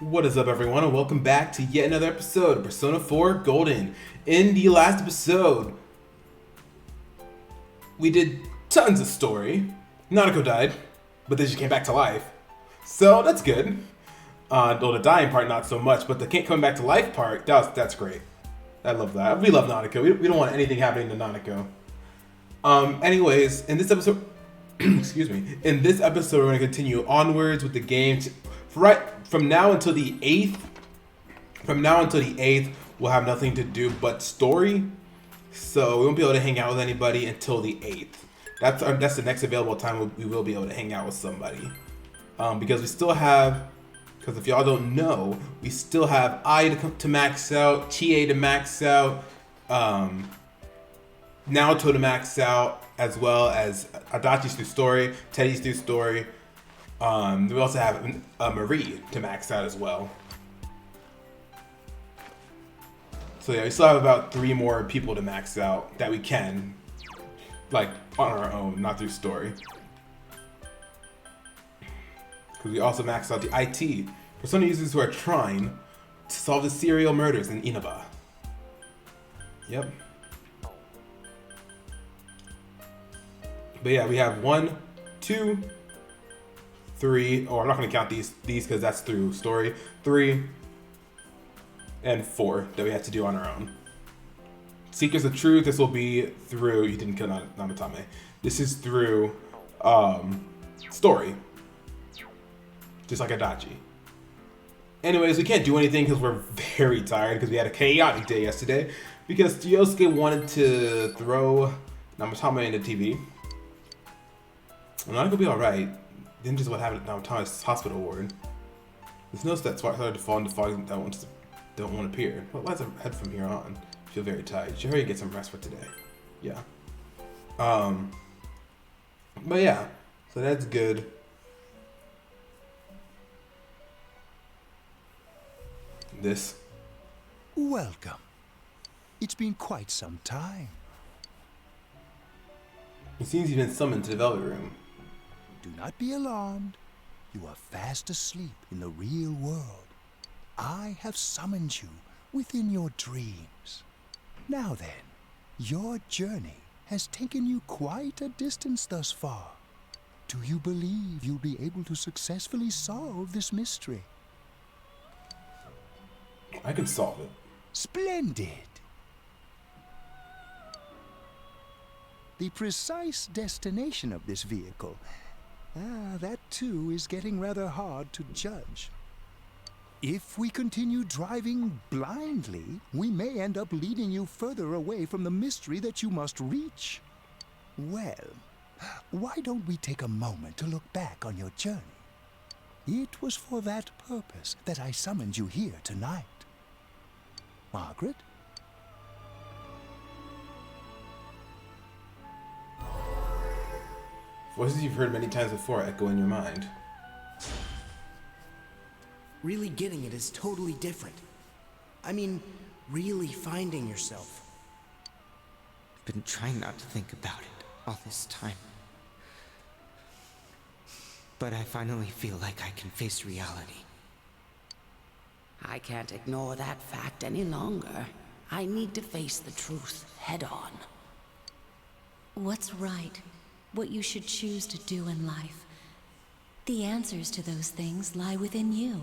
What is up, everyone, and welcome back to yet another episode of Persona 4 Golden. In the last episode, we did tons of story. Nanako died, but then she came back to life. So that's good. Though the dying part, not so much, but the coming back to life part, that's great. I love that. We love Nanako. We don't want anything happening to Nanako. Anyways, in this episode, excuse me, in this episode, we're going to continue onwards with the game. From now until the 8th, we'll have nothing to do but story. So we won't be able to hang out with anybody until the 8th. That's the next available time we will be able to hang out with somebody. Because we still have, because if y'all don't know, we still have I to max out, Chie to max out, Naoto to max out, as well as Adachi's through story, Teddy's through story. We also have Marie to max out as well. So yeah, we still have about 3 more people to max out that we can, like, on our own, not through story. Because we also maxed out the IT for some users who are trying to solve the serial murders in Inaba. Yep. But yeah, we have 1, 2, 3. Oh, I'm not going to count these because that's through story. 3 and 4 that we have to do on our own. Seekers of Truth, this will be through, you didn't kill Namatame. This is through story. Just like Adachi. Anyways, we can't do anything because we're very tired because we had a chaotic day yesterday. Because Ryosuke wanted to throw Namatame in the TV. I'm not going to be alright. Then just what happened at Namatame's hospital ward. There's no that started to fall into fog that don't want to appear. Well, let's head from here on. I feel very tired. You should hurry and get some rest for today. Yeah. But yeah, so that's good. This. Welcome. It's been quite some time. It seems you've been summoned to the Velvet Room. Do not be alarmed. You are fast asleep in the real world. I have summoned you within your dreams. Now then, your journey has taken you quite a distance thus far. Do you believe you'll be able to successfully solve this mystery? I can solve it. Splendid! The precise destination of this vehicle, that too is getting rather hard to judge. If we continue driving blindly, we may end up leading you further away from the mystery that you must reach. Well, why don't we take a moment to look back on your journey? It was for that purpose that I summoned you here tonight. Margaret? Voices you've heard many times before echo in your mind. Really getting it is totally different. I mean, really finding yourself. I've been trying not to think about it all this time. But I finally feel like I can face reality. I can't ignore that fact any longer. I need to face the truth head on. What's right? What you should choose to do in life. The answers to those things lie within you.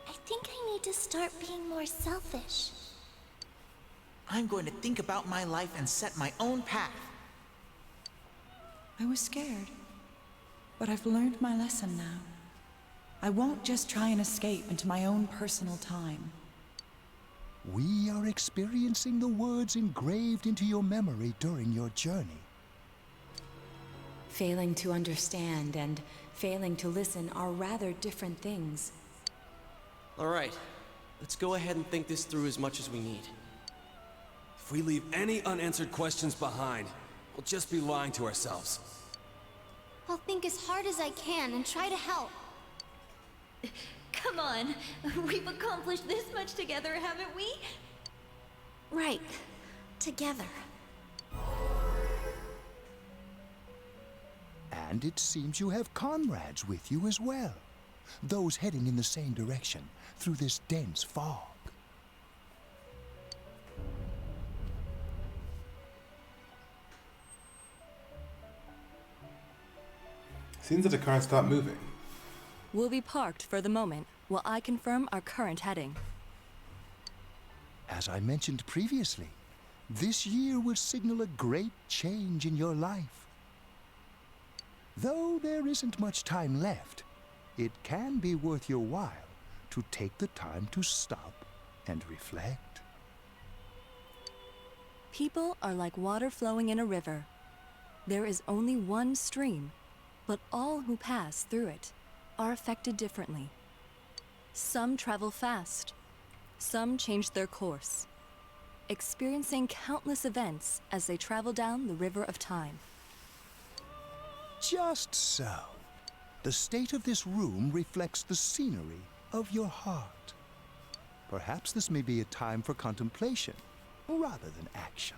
I think I need to start being more selfish. I'm going to think about my life and set my own path. I was scared, but I've learned my lesson now. I won't just try and escape into my own personal time. We are experiencing the words engraved into your memory during your journey. Failing to understand and failing to listen are rather different things. All right, let's go ahead and think this through as much as we need. If we leave any unanswered questions behind, we'll just be lying to ourselves. I'll think as hard as I can and try to help. Come on, we've accomplished this much together, haven't we? Right, together. And it seems you have comrades with you as well. those heading in the same direction through this dense fog. Seems that the car stopped moving. We'll be parked for the moment while I confirm our current heading. As I mentioned previously, this year will signal a great change in your life. Though there isn't much time left, it can be worth your while to take the time to stop and reflect. People are like water flowing in a river. There is only one stream, but all who pass through it are affected differently. Some travel fast, some change their course, experiencing countless events as they travel down the river of time. Just so. The state of this room reflects the scenery of your heart. Perhaps this may be a time for contemplation rather than action.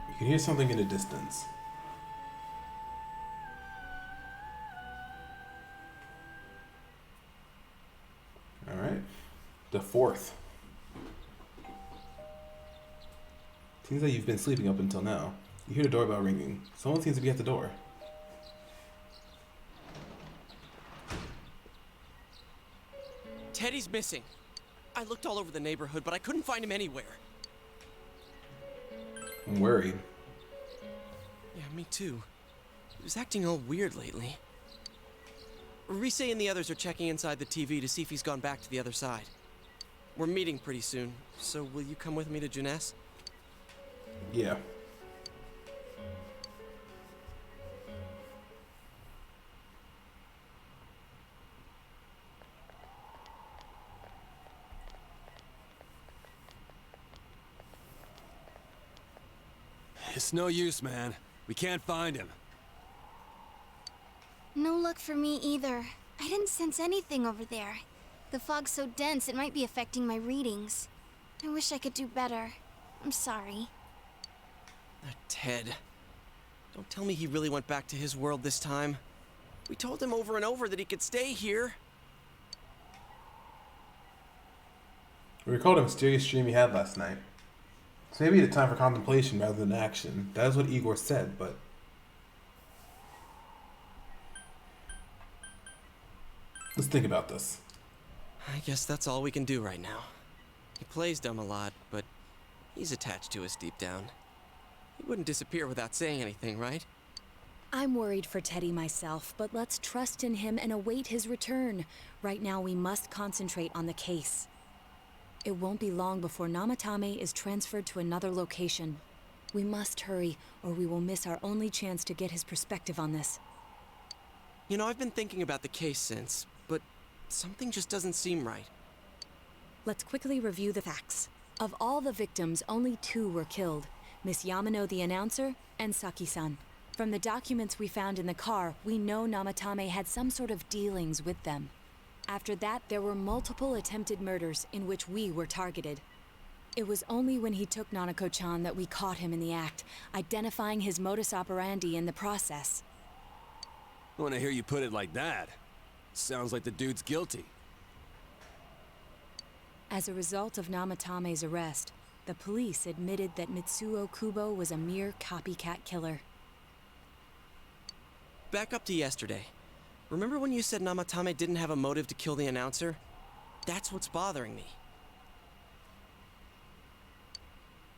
You can hear something in the distance. All right. The 4th. Seems like you've been sleeping up until now. You hear the doorbell ringing. Someone seems to be at the door. Teddy's missing. I looked all over the neighborhood, but I couldn't find him anywhere. I'm worried. Yeah, me too. He was acting all weird lately. Rise and the others are checking inside the TV to see if he's gone back to the other side. We're meeting pretty soon, so will you come with me to Jeunesse? Yeah. It's no use, man. We can't find him. No luck for me either. I didn't sense anything over there. The fog's so dense it might be affecting my readings. I wish I could do better. I'm sorry. Ted. Don't tell me he really went back to his world this time. We told him over and over that he could stay here. We recalled a mysterious dream he had last night. So maybe it's time for contemplation rather than action. That is what Igor said, but... let's think about this. I guess that's all we can do right now. He plays dumb a lot, but he's attached to us deep down. He wouldn't disappear without saying anything, right? I'm worried for Teddy myself, but let's trust in him and await his return. Right now we must concentrate on the case. It won't be long before Namatame is transferred to another location. We must hurry, or we will miss our only chance to get his perspective on this. You know, I've been thinking about the case since, but something just doesn't seem right. Let's quickly review the facts. Of all the victims, only 2 were killed. Miss Yamano the announcer, and Saki-san. From the documents we found in the car, we know Namatame had some sort of dealings with them. After that, there were multiple attempted murders in which we were targeted. It was only when he took Nanako-chan that we caught him in the act, identifying his modus operandi in the process. When I hear you put it like that, sounds like the dude's guilty. As a result of Namatame's arrest, the police admitted that Mitsuo Kubo was a mere copycat killer. Back up to yesterday. Remember when you said Namatame didn't have a motive to kill the announcer? That's what's bothering me.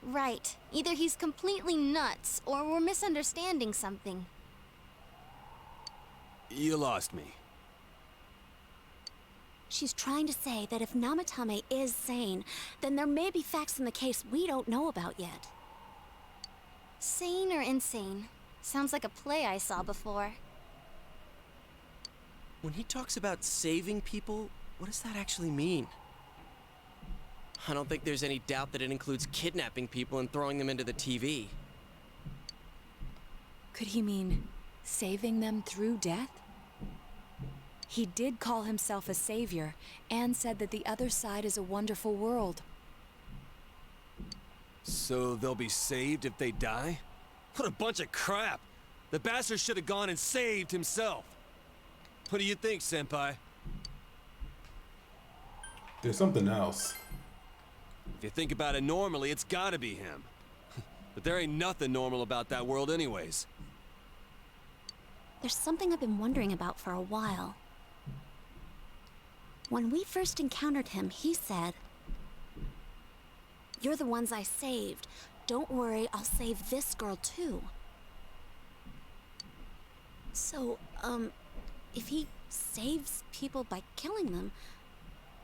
Right. Either he's completely nuts, or we're misunderstanding something. You lost me. She's trying to say that if Namatame is sane, then there may be facts in the case we don't know about yet. Sane or insane? Sounds like a play I saw before. When he talks about saving people, what does that actually mean? I don't think there's any doubt that it includes kidnapping people and throwing them into the TV. Could he mean saving them through death? He did call himself a savior, and said that the other side is a wonderful world. So they'll be saved if they die? What a bunch of crap! The bastard should have gone and saved himself. What do you think, Senpai? There's something else. If you think about it normally, it's gotta be him. But there ain't nothing normal about that world anyways. There's something I've been wondering about for a while. When we first encountered him, he said, "You're the ones I saved. Don't worry, I'll save this girl too." So, if he saves people by killing them,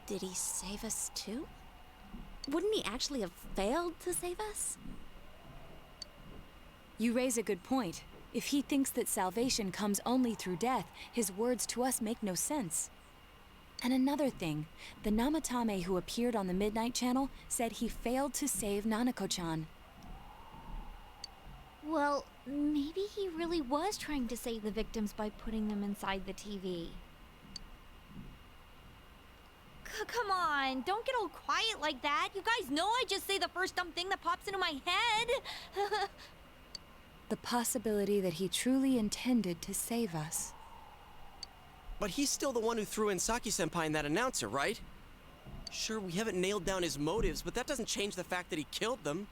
did he save us too? Wouldn't he actually have failed to save us? You raise a good point. If he thinks that salvation comes only through death, his words to us make no sense. And another thing, the Namatame who appeared on the Midnight Channel said he failed to save Nanako-chan. Well, maybe he really was trying to save the victims by putting them inside the TV. Come on, don't get all quiet like that. You guys know I just say the first dumb thing that pops into my head. The possibility that he truly intended to save us. But he's still the one who threw in Saki-senpai and that announcer, right? Sure, we haven't nailed down his motives, but that doesn't change the fact that he killed them.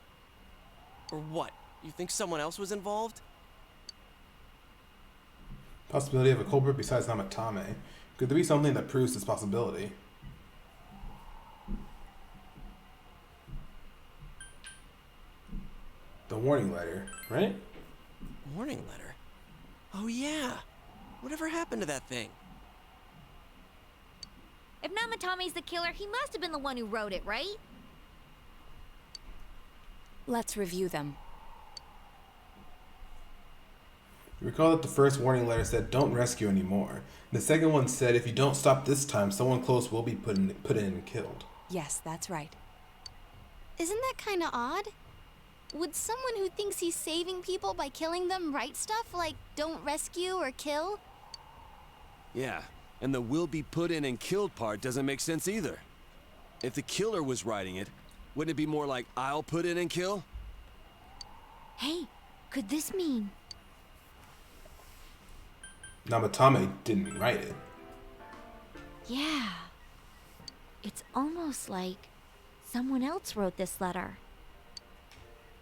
Or what? You think someone else was involved? Possibility of a culprit besides Namatame. Could there be something that proves this possibility? The warning letter, right? Warning letter? Oh yeah! Whatever happened to that thing? If Namatame's the killer, he must have been the one who wrote it, right? Let's review them. Recall that the first warning letter said, "Don't rescue anymore." The second one said, "If you don't stop this time, someone close will be put in and killed." Yes, that's right. Isn't that kind of odd? Would someone who thinks he's saving people by killing them write stuff like, "Don't rescue or kill"? Yeah, and the will be put in and killed part doesn't make sense either. If the killer was writing it, wouldn't it be more like, "I'll put in and kill"? Hey, could this mean... Namatame didn't write it. Yeah. It's almost like someone else wrote this letter.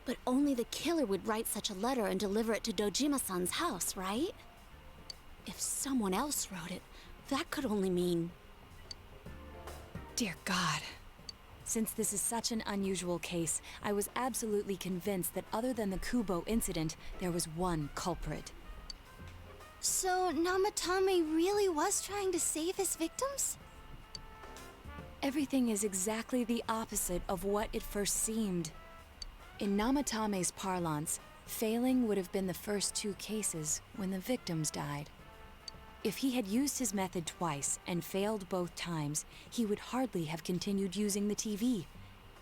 But only the killer would write such a letter and deliver it to Dojima-san's house, right? If someone else wrote it, that could only mean... Dear God. Since this is such an unusual case, I was absolutely convinced that other than the Kubo incident, there was one culprit. So Namatame really was trying to save his victims? Everything is exactly the opposite of what it first seemed. In Namatame's parlance, failing would have been the first two cases when the victims died. If he had used his method twice and failed both times, he would hardly have continued using the TV,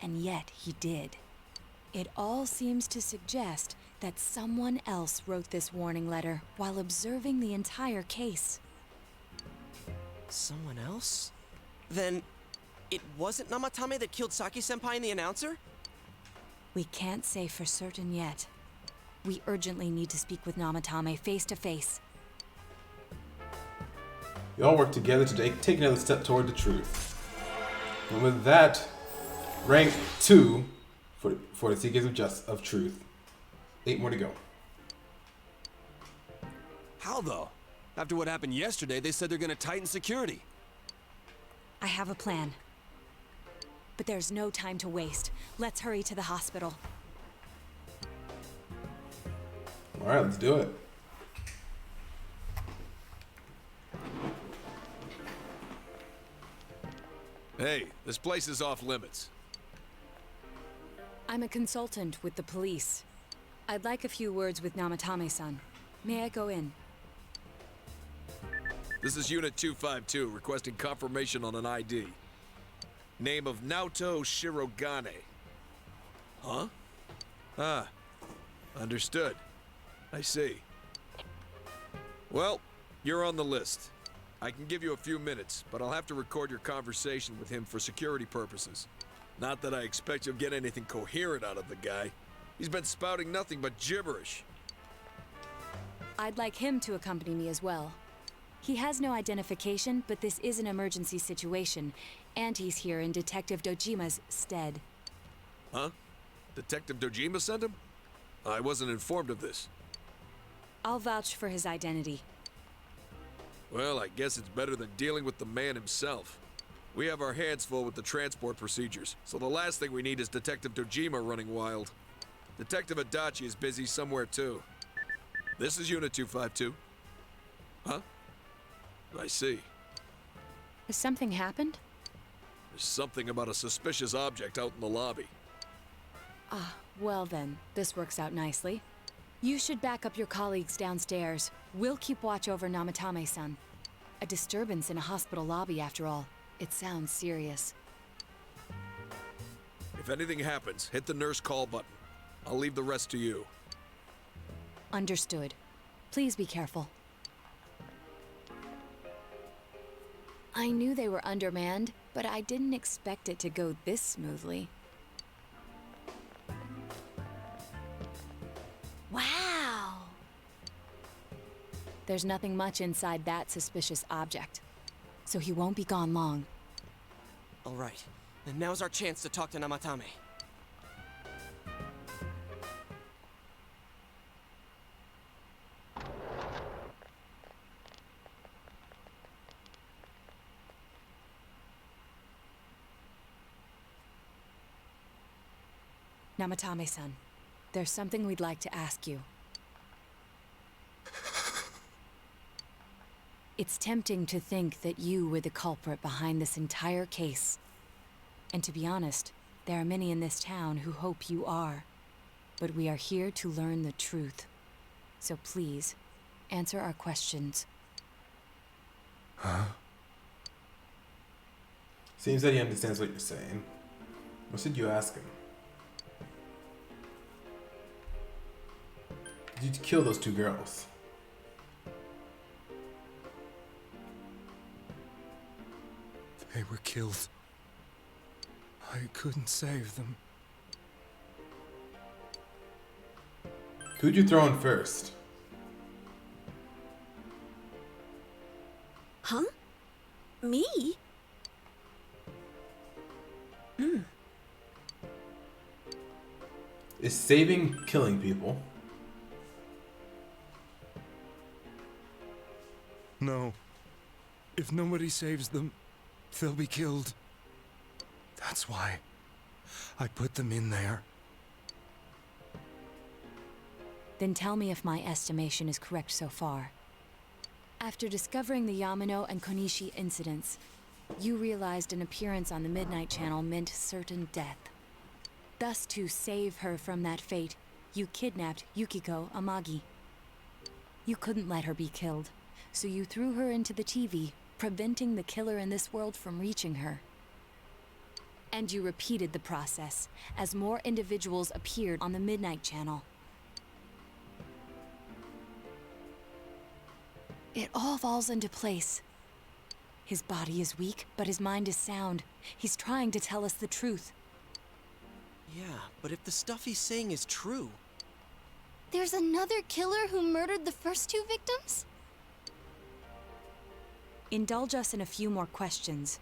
and yet he did. It all seems to suggest that someone else wrote this warning letter while observing the entire case. Someone else? Then, it wasn't Namatame that killed Saki-senpai and the announcer? We can't say for certain yet. We urgently need to speak with Namatame face to face. We all work together to take another step toward the truth. And with that, rank 2 for the Seekers of Truth. 8 more to go. How though? After what happened yesterday, they said they're gonna tighten security. I have a plan. But there's no time to waste. Let's hurry to the hospital. Alright, let's do it. Hey, this place is off limits. I'm a consultant with the police. I'd like a few words with Namatame-san. May I go in? This is Unit 252, requesting confirmation on an ID. Name of Naoto Shirogane. Huh? Ah, understood. I see. Well, you're on the list. I can give you a few minutes, but I'll have to record your conversation with him for security purposes. Not that I expect you'll get anything coherent out of the guy. He's been spouting nothing but gibberish. I'd like him to accompany me as well. He has no identification, but this is an emergency situation, and he's here in Detective Dojima's stead. Huh? Detective Dojima sent him? I wasn't informed of this. I'll vouch for his identity. Well, I guess it's better than dealing with the man himself. We have our hands full with the transport procedures, so the last thing we need is Detective Dojima running wild. Detective Adachi is busy somewhere too. This is Unit 252. Huh? I see. Has something happened? There's something about a suspicious object out in the lobby. Ah, well then, this works out nicely. You should back up your colleagues downstairs. We'll keep watch over Namatame-san. A disturbance in a hospital lobby, after all. It sounds serious. If anything happens, hit the nurse call button. I'll leave the rest to you. Understood. Please be careful. I knew they were undermanned, but I didn't expect it to go this smoothly. Wow! There's nothing much inside that suspicious object, so he won't be gone long. All right, then now's our chance to talk to Namatame. Namatame-san, there's something we'd like to ask you. It's tempting to think that you were the culprit behind this entire case. And to be honest, there are many in this town who hope you are. But we are here to learn the truth. So please, answer our questions. Huh? Seems that he understands what you're saying. What should you ask him? Did you kill those two girls? They were killed. I couldn't save them. Who'd you throw in first? Huh? Me? Is saving killing people? No. If nobody saves them, they'll be killed. That's why I put them in there. Then tell me if my estimation is correct so far. After discovering the Yamano and Konishi incidents, you realized an appearance on the Midnight Channel meant certain death. Thus, to save her from that fate, you kidnapped Yukiko Amagi. You couldn't let her be killed, so you threw her into the TV, preventing the killer in this world from reaching her. And you repeated the process, as more individuals appeared on the Midnight Channel. It all falls into place. His body is weak, but his mind is sound. He's trying to tell us the truth. Yeah, but if the stuff he's saying is true... There's another killer who murdered the first two victims? Indulge us in a few more questions.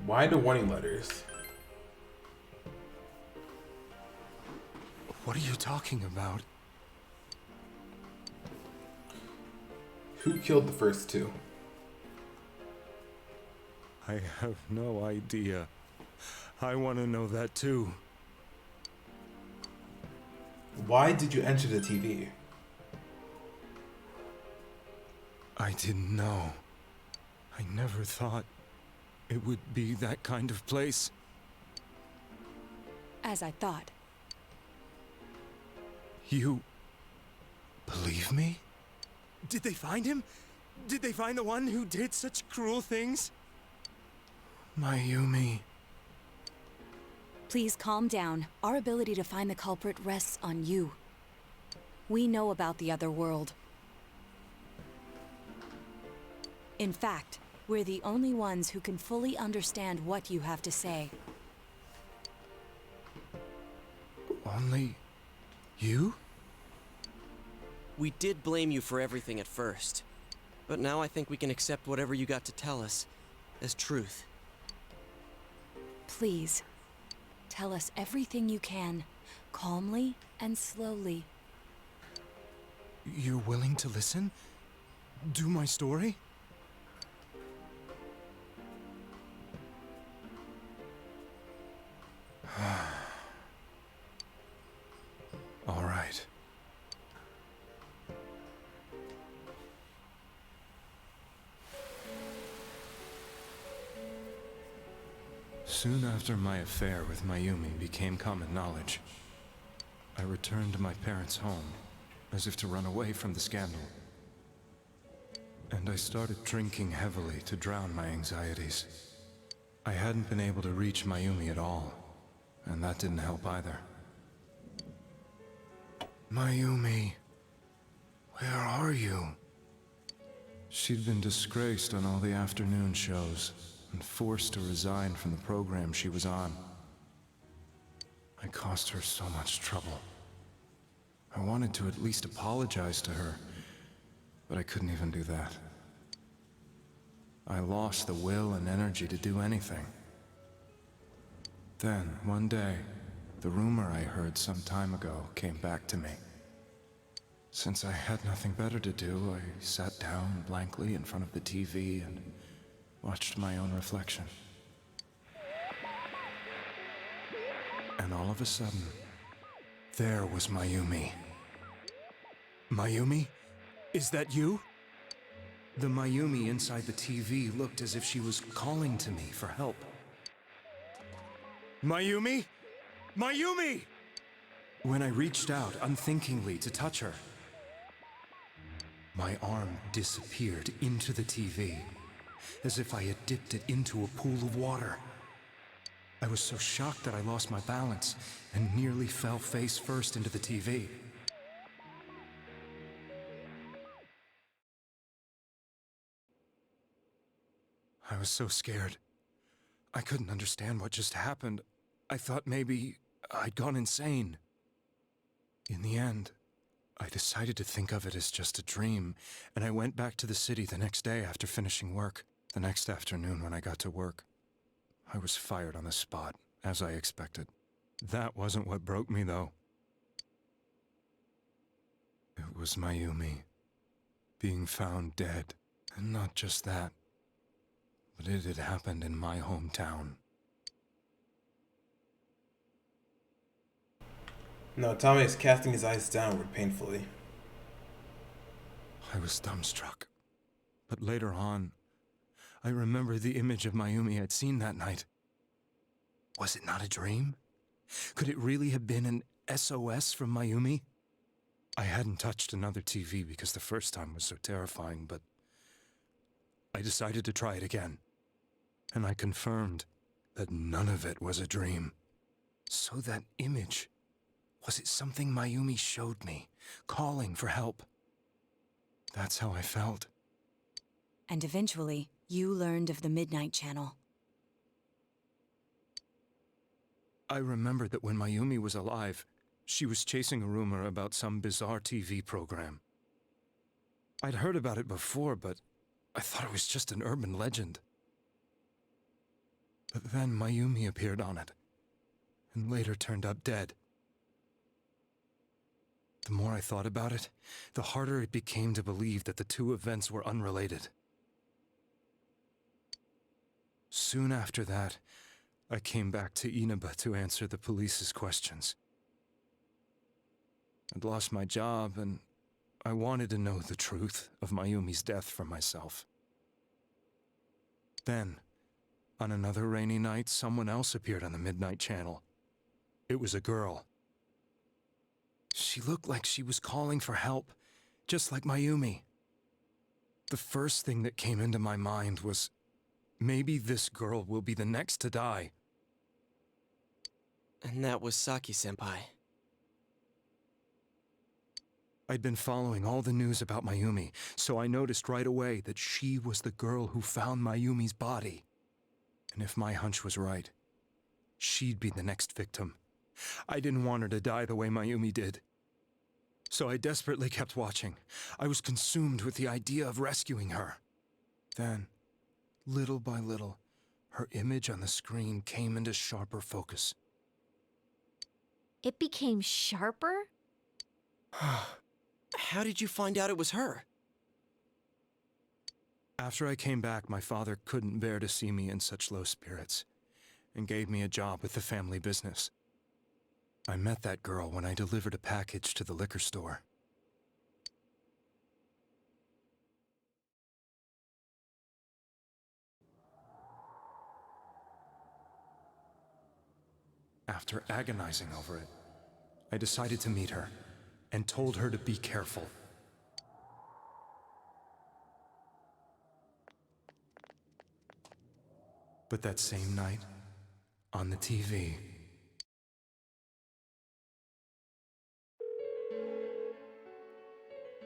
Why the warning letters? What are you talking about? Who killed the first two? I have no idea. I want to know that too. Why did you enter the TV? I didn't know. I never thought it would be that kind of place. As I thought. You believe me? Did they find him? Did they find the one who did such cruel things? Mayumi. Please calm down. Our ability to find the culprit rests on you. We know about the other world. In fact, we're the only ones who can fully understand what you have to say. Only You? We did blame you for everything at first, but now I think we can accept whatever you got to tell us as truth. Please, tell us everything you can, calmly and slowly. You're willing to listen? Do my story? All right. Soon after my affair with Mayumi became common knowledge, I returned to my parents' home, as if to run away from the scandal. And I started drinking heavily to drown my anxieties. I hadn't been able to reach Mayumi at all, and that didn't help either. Mayumi, where are you? She'd been disgraced on all the afternoon shows and forced to resign from the program she was on. I caused her so much trouble. I wanted to at least apologize to her, but I couldn't even do that. I lost the will and energy to do anything. Then, one day, the rumor I heard some time ago came back to me. Since I had nothing better to do, I sat down blankly in front of the TV and watched my own reflection. And all of a sudden, there was Mayumi. Mayumi? Is that you? The Mayumi inside the TV looked as if she was calling to me for help. Mayumi? Mayumi! When I reached out unthinkingly to touch her, my arm disappeared into the TV, as if I had dipped it into a pool of water. I was so shocked that I lost my balance and nearly fell face first into the TV. I was so scared. I couldn't understand what just happened. I thought maybe I'd gone insane. In the end, I decided to think of it as just a dream, and I went back to the city the next day after finishing work. The next afternoon when I got to work, I was fired on the spot, as I expected. That wasn't what broke me, though. It was Mayumi being found dead. And not just that, but it had happened in my hometown. Namatame is casting his eyes downward painfully. I was dumbstruck. But later on, I remembered the image of Mayumi I'd seen that night. Was it not a dream? Could it really have been an SOS from Mayumi? I hadn't touched another TV because the first time was so terrifying, but I decided to try it again. And I confirmed that none of it was a dream. So that image, was it something Mayumi showed me, calling for help? That's how I felt. And eventually, you learned of the Midnight Channel. I remembered that when Mayumi was alive, she was chasing a rumor about some bizarre TV program. I'd heard about it before, but I thought it was just an urban legend. But then Mayumi appeared on it, and later turned up dead. The more I thought about it, the harder it became to believe that the two events were unrelated. Soon after that, I came back to Inaba to answer the police's questions. I'd lost my job, and I wanted to know the truth of Mayumi's death for myself. Then, on another rainy night, someone else appeared on the Midnight Channel. It was a girl. She looked like she was calling for help, just like Mayumi. The first thing that came into my mind was, maybe this girl will be the next to die. And that was Saki-senpai. I'd been following all the news about Mayumi, so I noticed right away that she was the girl who found Mayumi's body. And if my hunch was right, she'd be the next victim. I didn't want her to die the way Mayumi did. So I desperately kept watching. I was consumed with the idea of rescuing her. Then, little by little, her image on the screen came into sharper focus. It became sharper? How did you find out it was her? After I came back, my father couldn't bear to see me in such low spirits, and gave me a job with the family business. I met that girl when I delivered a package to the liquor store. After agonizing over it, I decided to meet her, and told her to be careful. But that same night, on the TV,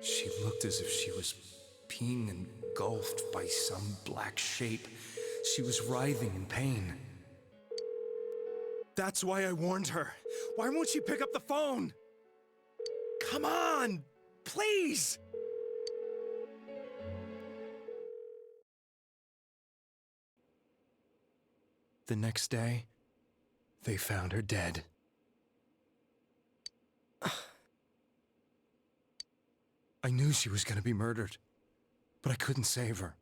she looked as if she was being engulfed by some black shape. She was writhing in pain. That's why I warned her. Why won't she pick up the phone? Come on, please! The next day, they found her dead. I knew she was going to be murdered, but I couldn't save her.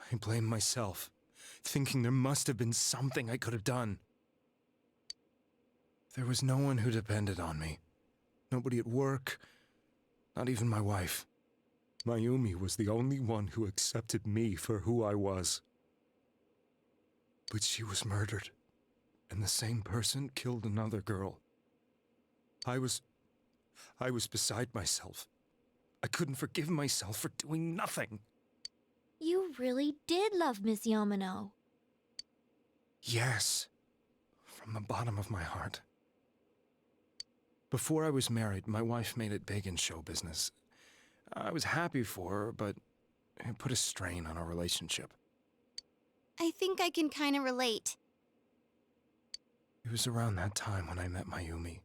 I blamed myself, thinking there must have been something I could have done. There was no one who depended on me. Nobody at work, not even my wife. Mayumi was the only one who accepted me for who I was. But she was murdered, and the same person killed another girl. I was beside myself. I couldn't forgive myself for doing nothing. You really did love Miss Yamano. Yes, from the bottom of my heart. Before I was married, my wife made it big in show business. I was happy for her, but it put a strain on our relationship. I think I can kind of relate. It was around that time when I met Mayumi.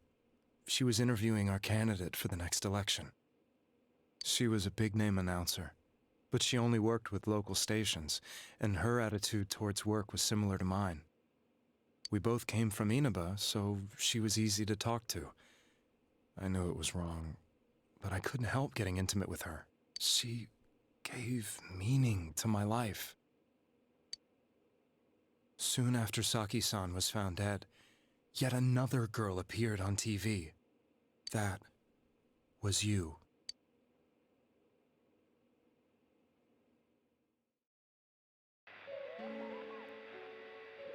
She was interviewing our candidate for the next election. She was a big-name announcer, but she only worked with local stations, and her attitude towards work was similar to mine. We both came from Inaba, so she was easy to talk to. I knew it was wrong, but I couldn't help getting intimate with her. She gave meaning to my life. Soon after Saki-san was found dead, yet another girl appeared on TV. That was you.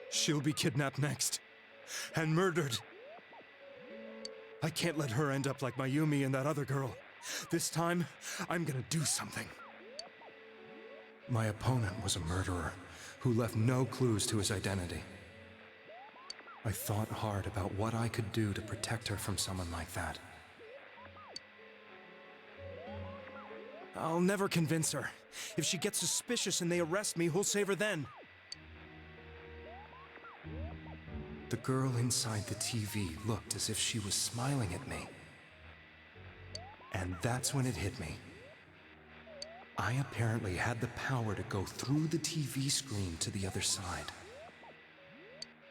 She'll be kidnapped next, and murdered. I can't let her end up like Mayumi and that other girl. This time, I'm gonna do something. My opponent was a murderer who left no clues to his identity. I thought hard about what I could do to protect her from someone like that. I'll never convince her. If she gets suspicious and they arrest me, who'll save her then? The girl inside the TV looked as if she was smiling at me. And that's when it hit me. I apparently had the power to go through the TV screen to the other side.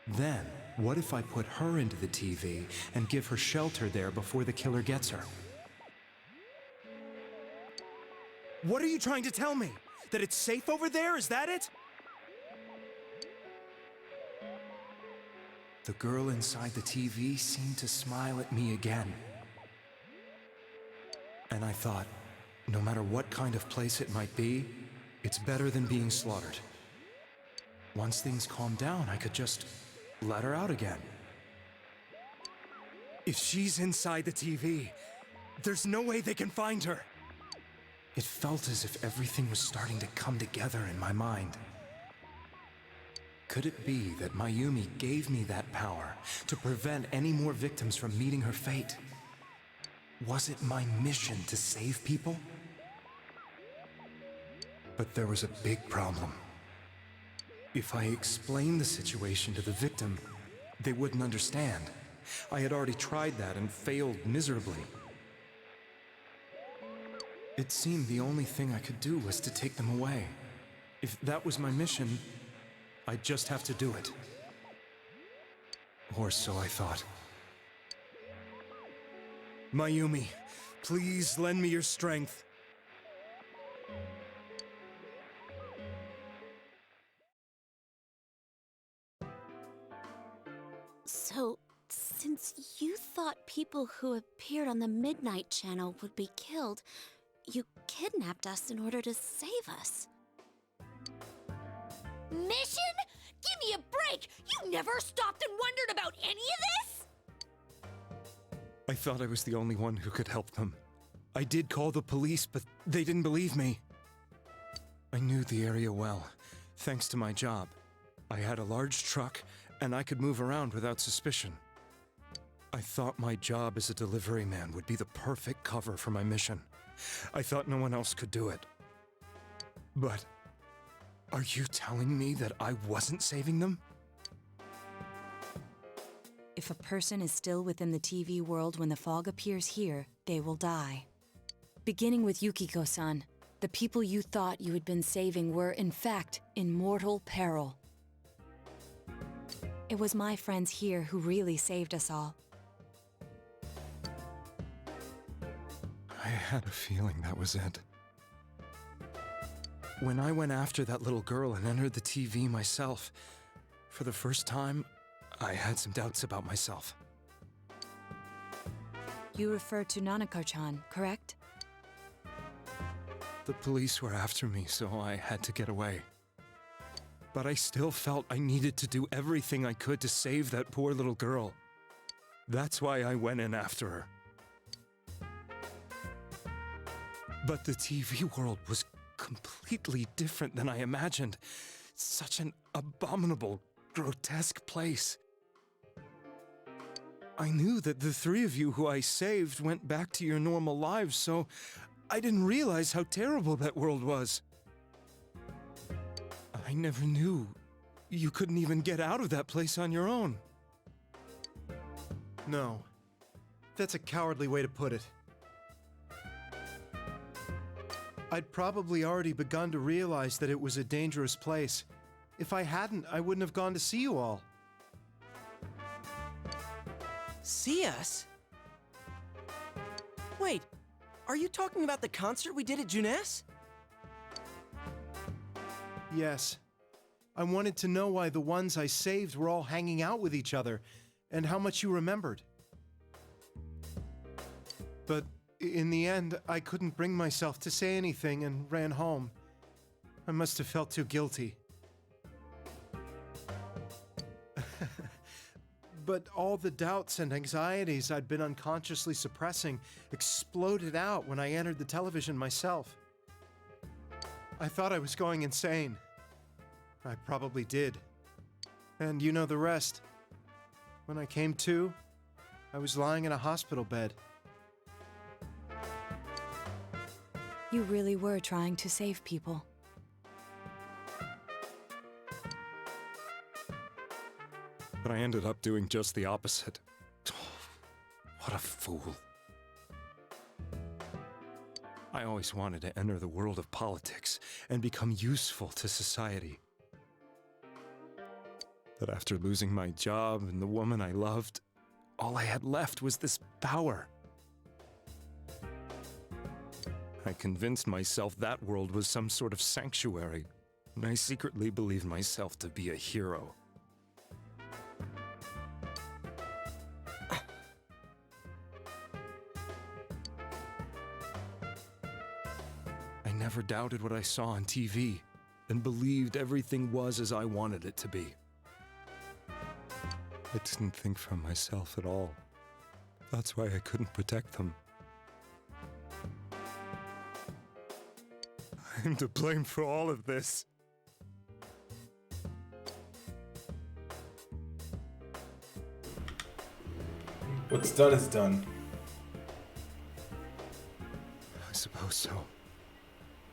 Then, what if I put her into the TV and give her shelter there before the killer gets her? What are you trying to tell me? That it's safe over there? Is that it? The girl inside the TV seemed to smile at me again. And I thought, no matter what kind of place it might be, it's better than being slaughtered. Once things calmed down, I could just let her out again. If she's inside the TV, there's no way they can find her. It felt as if everything was starting to come together in my mind. Could it be that Mayumi gave me that power to prevent any more victims from meeting her fate? Was it my mission to save people? But there was a big problem. If I explained the situation to the victim, they wouldn't understand. I had already tried that and failed miserably. It seemed the only thing I could do was to take them away. If that was my mission, I'd just have to do it. Or so I thought. Mayumi, please lend me your strength. So, since you thought people who appeared on the Midnight Channel would be killed, you kidnapped us in order to save us. Mission? Give me a break! You never stopped and wondered about any of this? I thought I was the only one who could help them. I did call the police, but they didn't believe me. I knew the area well, thanks to my job. I had a large truck, and I could move around without suspicion. I thought my job as a delivery man would be the perfect cover for my mission. I thought no one else could do it. But are you telling me that I wasn't saving them? If a person is still within the TV world when the fog appears here, they will die. Beginning with Yukiko-san, the people you thought you had been saving were, in fact, in mortal peril. It was my friends here who really saved us all. I had a feeling that was it. When I went after that little girl and entered the TV myself, for the first time, I had some doubts about myself. You refer to Nanako-chan, correct? The police were after me, so I had to get away. But I still felt I needed to do everything I could to save that poor little girl. That's why I went in after her. But the TV world was completely different than I imagined. Such an abominable, grotesque place. I knew that the three of you who I saved went back to your normal lives, so I didn't realize how terrible that world was. I never knew you couldn't even get out of that place on your own. No, that's a cowardly way to put it. I'd probably already begun to realize that it was a dangerous place. If I hadn't, I wouldn't have gone to see you all. See us? Wait, are you talking about the concert we did at Juness? Yes. I wanted to know why the ones I saved were all hanging out with each other, and how much you remembered. But in the end, I couldn't bring myself to say anything and ran home. I must have felt too guilty. But all the doubts and anxieties I'd been unconsciously suppressing exploded out when I entered the television myself. I thought I was going insane. I probably did. And you know the rest. When I came to, I was lying in a hospital bed. You really were trying to save people. But I ended up doing just the opposite. What a fool. I always wanted to enter the world of politics and become useful to society. But after losing my job and the woman I loved, all I had left was this power. I convinced myself that world was some sort of sanctuary, and I secretly believed myself to be a hero. I never doubted what I saw on TV, and believed everything was as I wanted it to be. I didn't think for myself at all. That's why I couldn't protect them. I'm to blame for all of this. What's done is done. I suppose so.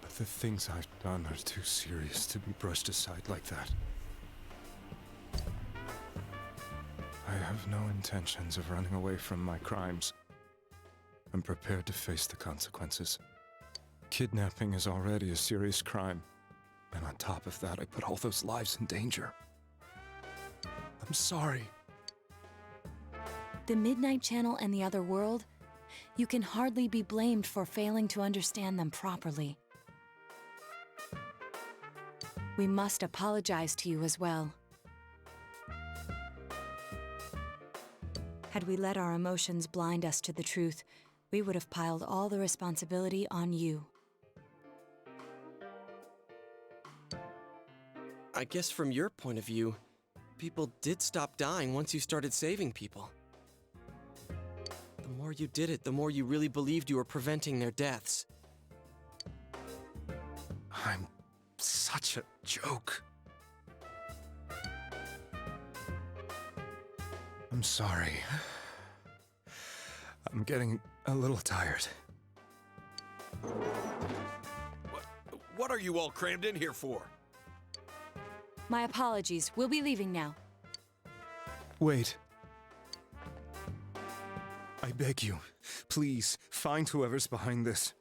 But the things I've done are too serious to be brushed aside like that. I have no intentions of running away from my crimes. I'm prepared to face the consequences. Kidnapping is already a serious crime. And on top of that, I put all those lives in danger. I'm sorry. The Midnight Channel and the other world, you can hardly be blamed for failing to understand them properly. We must apologize to you as well. Had we let our emotions blind us to the truth, we would have piled all the responsibility on you. I guess from your point of view, people did stop dying once you started saving people. The more you did it, the more you really believed you were preventing their deaths. I'm such a joke. I'm sorry. I'm getting a little tired. What are you all crammed in here for? My apologies. We'll be leaving now. Wait. I beg you, please, find whoever's behind this.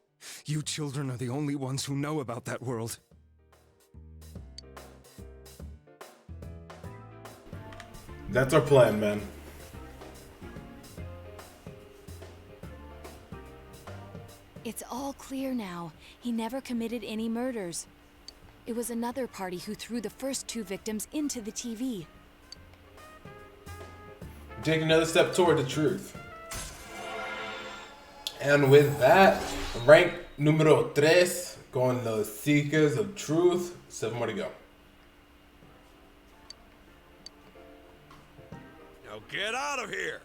You children are the only ones who know about that world. That's our plan, man. It's all clear now. He never committed any murders. It was another party who threw the first 2 victims into the TV. Take another step toward the truth. And with that, rank numero 3, going the Seekers of Truth. 7 more to go. Now get out of here!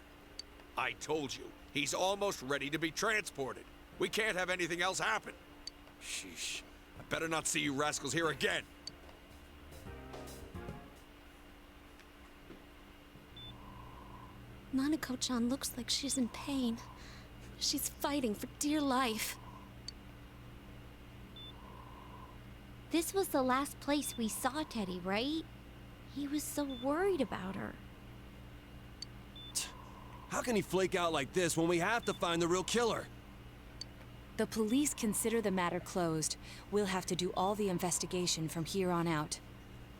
I told you, he's almost ready to be transported. We can't have anything else happen. Sheesh. I better not see you rascals here again. Nanako-chan looks like she's in pain. She's fighting for dear life. This was the last place we saw Teddy, right? He was so worried about her. How can he flake out like this when we have to find the real killer? The police consider the matter closed. We'll have to do all the investigation from here on out.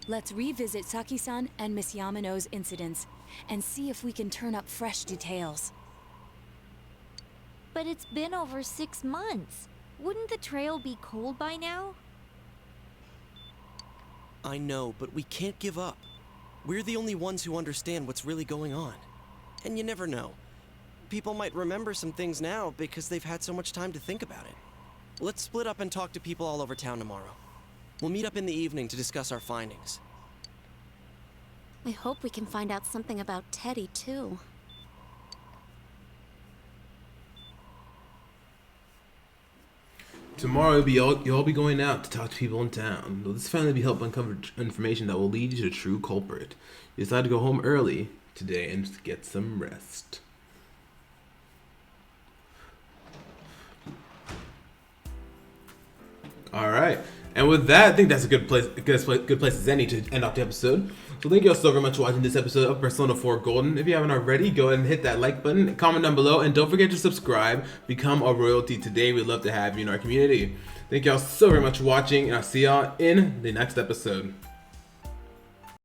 Let's revisit Saki-san and Miss Yamano's incidents and see if we can turn up fresh details. But it's been over 6 months. Wouldn't the trail be cold by now? I know, but we can't give up. We're the only ones who understand what's really going on. And you never know. People might remember some things now because they've had so much time to think about it. Let's split up and talk to people all over town tomorrow. We'll meet up in the evening to discuss our findings. I hope we can find out something about Teddy, too. Tomorrow you'll all be going out to talk to people in town. Will this finally be help uncover information that will lead you to the true culprit? You decide to go home early today and get some rest. All right, and with that, I think that's a good place as any to end off the episode. So thank you all so very much for watching this episode of Persona 4 Golden. If you haven't already, go ahead and hit that like button, comment down below, and don't forget to subscribe. Become a royalty today. We'd love to have you in our community. Thank you all so very much for watching, and I'll see y'all in the next episode.